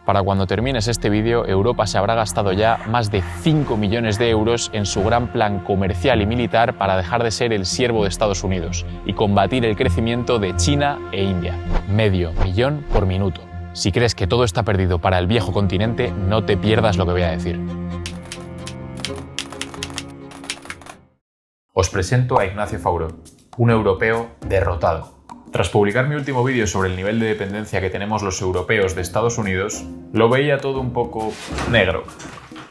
Para cuando termines este vídeo, Europa se habrá gastado ya más de 5 millones de euros en su gran plan comercial y militar para dejar de ser el siervo de Estados Unidos y combatir el crecimiento de China e India. Medio millón por minuto. Si crees que todo está perdido para el viejo continente, no te pierdas lo que voy a decir. Os presento a Ignacio Fauró, un europeo derrotado. Tras publicar mi último vídeo sobre el nivel de dependencia que tenemos los europeos de Estados Unidos, lo veía todo un poco negro.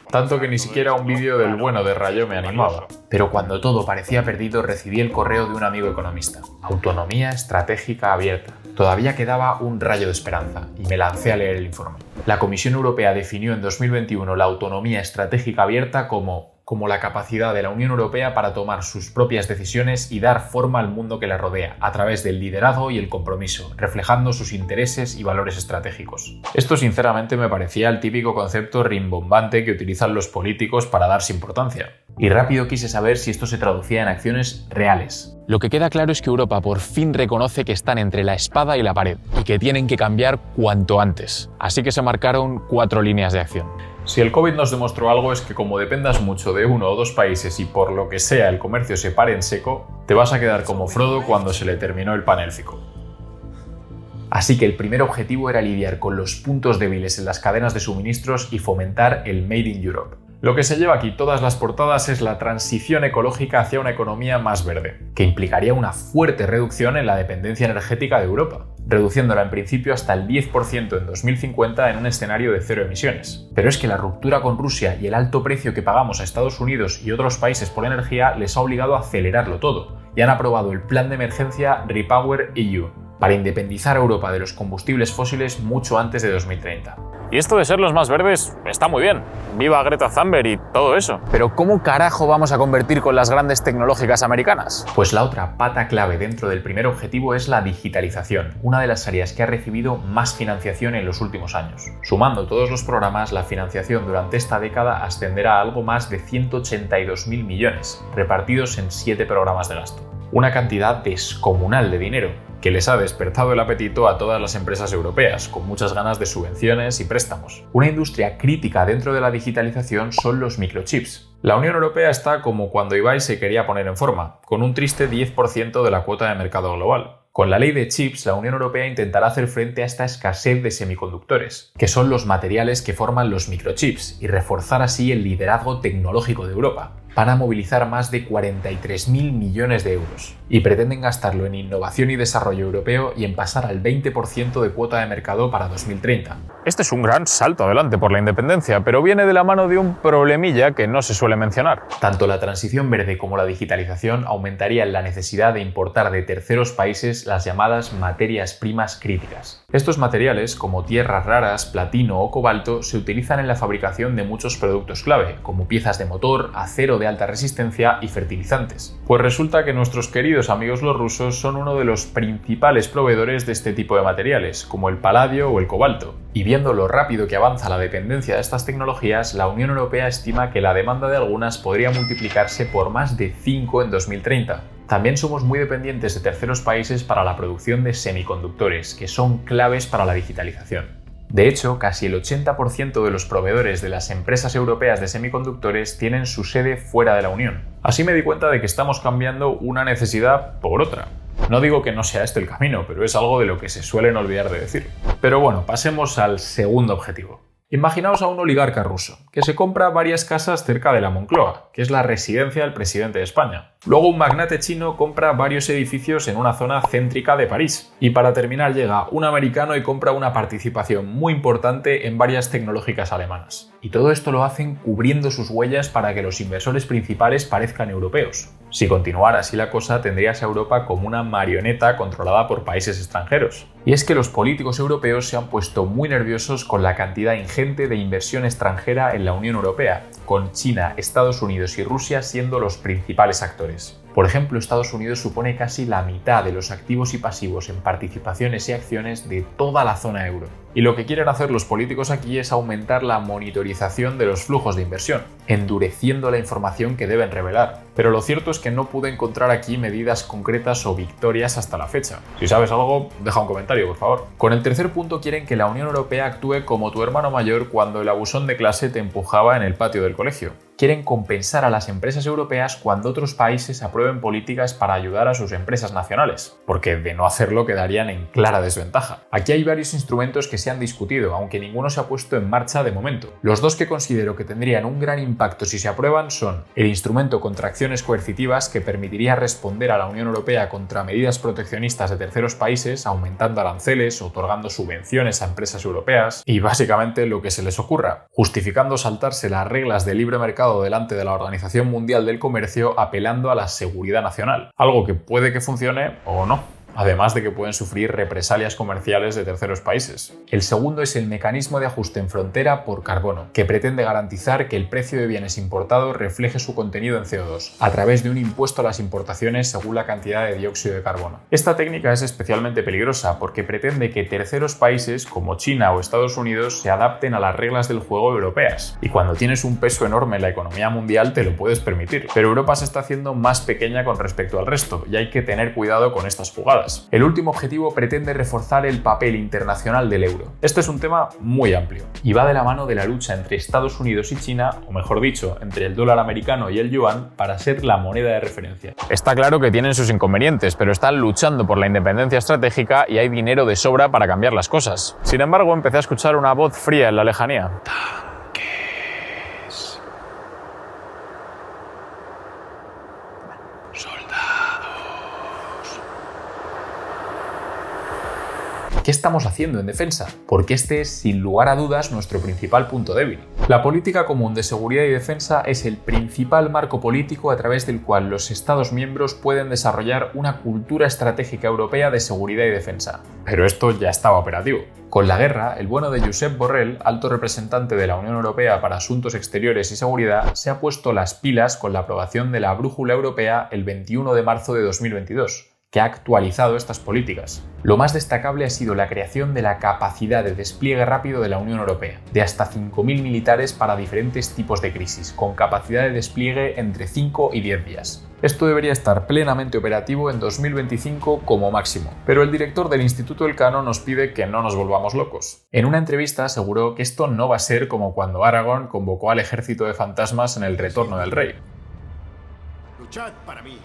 Tanto que ni siquiera un vídeo del bueno de Rayo me animaba. Pero cuando todo parecía perdido, recibí el correo de un amigo economista. Autonomía estratégica abierta. Todavía quedaba un rayo de esperanza y me lancé a leer el informe. La Comisión Europea definió en 2021 la autonomía estratégica abierta como la capacidad de la Unión Europea para tomar sus propias decisiones y dar forma al mundo que la rodea, a través del liderazgo y el compromiso, reflejando sus intereses y valores estratégicos. Esto sinceramente me parecía el típico concepto rimbombante que utilizan los políticos para darse importancia. Y rápido quise saber si esto se traducía en acciones reales. Lo que queda claro es que Europa por fin reconoce que están entre la espada y la pared y que tienen que cambiar cuanto antes. Así que se marcaron 4 líneas de acción. Si el COVID nos demostró algo es que como dependas mucho de uno o dos países y por lo que sea el comercio se pare en seco, te vas a quedar como Frodo cuando se le terminó el pan élfico. Así que el primer objetivo era lidiar con los puntos débiles en las cadenas de suministros y fomentar el Made in Europe. Lo que se lleva aquí todas las portadas es la transición ecológica hacia una economía más verde, que implicaría una fuerte reducción en la dependencia energética de Europa, reduciéndola en principio hasta el 10% en 2050 en un escenario de cero emisiones. Pero es que la ruptura con Rusia y el alto precio que pagamos a Estados Unidos y otros países por energía les ha obligado a acelerarlo todo, y han aprobado el plan de emergencia REPowerEU, para independizar a Europa de los combustibles fósiles mucho antes de 2030. Y esto de ser los más verdes está muy bien. Viva Greta Thunberg y todo eso. Pero ¿cómo carajo vamos a convertir con las grandes tecnológicas americanas? Pues la otra pata clave dentro del primer objetivo es la digitalización, una de las áreas que ha recibido más financiación en los últimos años. Sumando todos los programas, la financiación durante esta década ascenderá a algo más de 182.000 millones, repartidos en 7 programas de gasto. Una cantidad descomunal de dinero, que les ha despertado el apetito a todas las empresas europeas, con muchas ganas de subvenciones y préstamos. Una industria crítica dentro de la digitalización son los microchips. La Unión Europea está como cuando Ibai se quería poner en forma, con un triste 10% de la cuota de mercado global. Con la ley de chips, la Unión Europea intentará hacer frente a esta escasez de semiconductores, que son los materiales que forman los microchips, y reforzar así el liderazgo tecnológico de Europa, para movilizar más de 43.000 millones de euros. Y pretenden gastarlo en innovación y desarrollo europeo y en pasar al 20% de cuota de mercado para 2030. Este es un gran salto adelante por la independencia, pero viene de la mano de un problemilla que no se suele mencionar. Tanto la transición verde como la digitalización aumentarían la necesidad de importar de terceros países las llamadas materias primas críticas. Estos materiales, como tierras raras, platino o cobalto, se utilizan en la fabricación de muchos productos clave, como piezas de motor, acero de alta resistencia y fertilizantes. Pues resulta que nuestros queridos amigos los rusos son uno de los principales proveedores de este tipo de materiales, como el paladio o el cobalto. Y viendo lo rápido que avanza la dependencia de estas tecnologías, la Unión Europea estima que la demanda de algunas podría multiplicarse por más de 5 en 2030. También somos muy dependientes de terceros países para la producción de semiconductores, que son claves para la digitalización. De hecho, casi el 80% de los proveedores de las empresas europeas de semiconductores tienen su sede fuera de la Unión. Así me di cuenta de que estamos cambiando una necesidad por otra. No digo que no sea este el camino, pero es algo de lo que se suelen olvidar de decir. Pero bueno, pasemos al segundo objetivo. Imaginaos a un oligarca ruso, que se compra varias casas cerca de la Moncloa, que es la residencia del presidente de España. Luego un magnate chino compra varios edificios en una zona céntrica de París. Y para terminar llega un americano y compra una participación muy importante en varias tecnológicas alemanas. Y todo esto lo hacen cubriendo sus huellas para que los inversores principales parezcan europeos. Si continuara así la cosa, tendrías a Europa como una marioneta controlada por países extranjeros. Y es que los políticos europeos se han puesto muy nerviosos con la cantidad ingente de inversión extranjera en la Unión Europea, con China, Estados Unidos y Rusia siendo los principales actores. Por ejemplo, Estados Unidos supone casi la mitad de los activos y pasivos en participaciones y acciones de toda la zona euro. Y lo que quieren hacer los políticos aquí es aumentar la monitorización de los flujos de inversión, endureciendo la información que deben revelar. Pero lo cierto es que no pude encontrar aquí medidas concretas o victorias hasta la fecha. Si sabes algo, deja un comentario, por favor. Con el tercer punto quieren que la Unión Europea actúe como tu hermano mayor cuando el abusón de clase te empujaba en el patio del colegio. Quieren compensar a las empresas europeas cuando otros países aprueben políticas para ayudar a sus empresas nacionales, porque de no hacerlo quedarían en clara desventaja. Aquí hay varios instrumentos que se han discutido, aunque ninguno se ha puesto en marcha de momento. Los dos que considero que tendrían un gran impacto si se aprueban son el instrumento contra acciones coercitivas, que permitiría responder a la Unión Europea contra medidas proteccionistas de terceros países, aumentando aranceles, otorgando subvenciones a empresas europeas y básicamente lo que se les ocurra, justificando saltarse las reglas de libre mercado delante de la Organización Mundial del Comercio, apelando a la seguridad nacional, algo que puede que funcione o no. Además de que pueden sufrir represalias comerciales de terceros países. El segundo es el mecanismo de ajuste en frontera por carbono, que pretende garantizar que el precio de bienes importados refleje su contenido en CO2, a través de un impuesto a las importaciones según la cantidad de dióxido de carbono. Esta técnica es especialmente peligrosa porque pretende que terceros países como China o Estados Unidos se adapten a las reglas del juego europeas. Y cuando tienes un peso enorme en la economía mundial te lo puedes permitir. Pero Europa se está haciendo más pequeña con respecto al resto y hay que tener cuidado con estas jugadas. El último objetivo pretende reforzar el papel internacional del euro. Este es un tema muy amplio y va de la mano de la lucha entre Estados Unidos y China, o mejor dicho, entre el dólar americano y el yuan, para ser la moneda de referencia. Está claro que tienen sus inconvenientes, pero están luchando por la independencia estratégica y hay dinero de sobra para cambiar las cosas. Sin embargo, empecé a escuchar una voz fría en la lejanía. ¿Qué estamos haciendo en defensa? Porque este es, sin lugar a dudas, nuestro principal punto débil. La política común de seguridad y defensa es el principal marco político a través del cual los Estados miembros pueden desarrollar una cultura estratégica europea de seguridad y defensa. Pero esto ya estaba operativo. Con la guerra, el bueno de Josep Borrell, alto representante de la Unión Europea para Asuntos Exteriores y Seguridad, se ha puesto las pilas con la aprobación de la Brújula Europea el 21 de marzo de 2022. Que ha actualizado estas políticas. Lo más destacable ha sido la creación de la capacidad de despliegue rápido de la Unión Europea, de hasta 5.000 militares para diferentes tipos de crisis, con capacidad de despliegue entre 5 y 10 días. Esto debería estar plenamente operativo en 2025 como máximo, pero el director del Instituto Elcano nos pide que no nos volvamos locos. En una entrevista aseguró que esto no va a ser como cuando Aragorn convocó al ejército de fantasmas en El Retorno del Rey. Luchad para mí.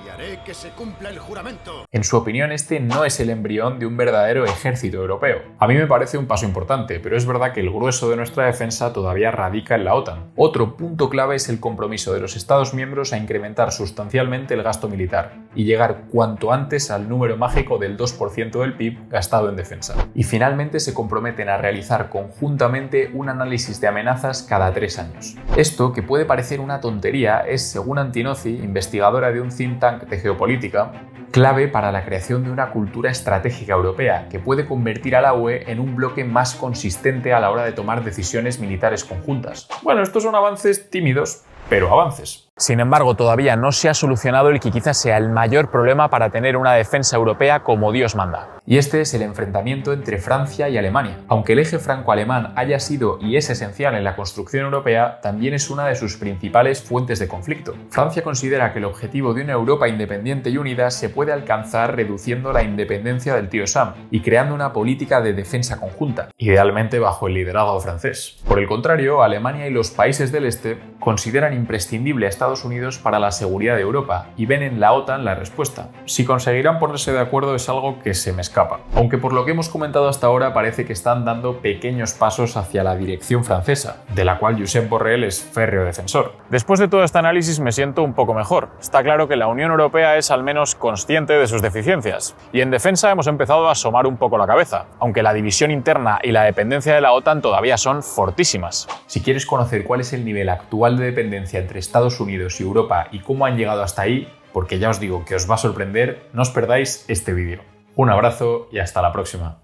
Y haré que se cumpla el juramento. En su opinión, este no es el embrión de un verdadero ejército europeo. A mí me parece un paso importante, pero es verdad que el grueso de nuestra defensa todavía radica en la OTAN. Otro punto clave es el compromiso de los Estados miembros a incrementar sustancialmente el gasto militar y llegar cuanto antes al número mágico del 2% del PIB gastado en defensa. Y finalmente se comprometen a realizar conjuntamente un análisis de amenazas cada 3 años. Esto, que puede parecer una tontería, es, según Antinozzi, investigadora de un think tank de geopolítica, clave para la creación de una cultura estratégica europea que puede convertir a la UE en un bloque más consistente a la hora de tomar decisiones militares conjuntas. Bueno, estos son avances tímidos, pero avances. Sin embargo, todavía no se ha solucionado el que quizás sea el mayor problema para tener una defensa europea como Dios manda. Y este es el enfrentamiento entre Francia y Alemania. Aunque el eje franco-alemán haya sido y es esencial en la construcción europea, también es una de sus principales fuentes de conflicto. Francia considera que el objetivo de una Europa independiente y unida se puede alcanzar reduciendo la independencia del tío Sam y creando una política de defensa conjunta, idealmente bajo el liderazgo francés. Por el contrario, Alemania y los países del este consideran imprescindible a Estados Unidos para la seguridad de Europa y ven en la OTAN la respuesta. Si conseguirán ponerse de acuerdo es algo que se me escapa. Aunque por lo que hemos comentado hasta ahora parece que están dando pequeños pasos hacia la dirección francesa, de la cual Josep Borrell es férreo defensor. Después de todo este análisis me siento un poco mejor. Está claro que la Unión Europea es al menos consciente de sus deficiencias. Y en defensa hemos empezado a asomar un poco la cabeza, aunque la división interna y la dependencia de la OTAN todavía son fortísimas. Si quieres conocer cuál es el nivel actual de dependencia entre Estados Unidos y Europa y cómo han llegado hasta ahí, porque ya os digo que os va a sorprender, no os perdáis este vídeo. Un abrazo y hasta la próxima.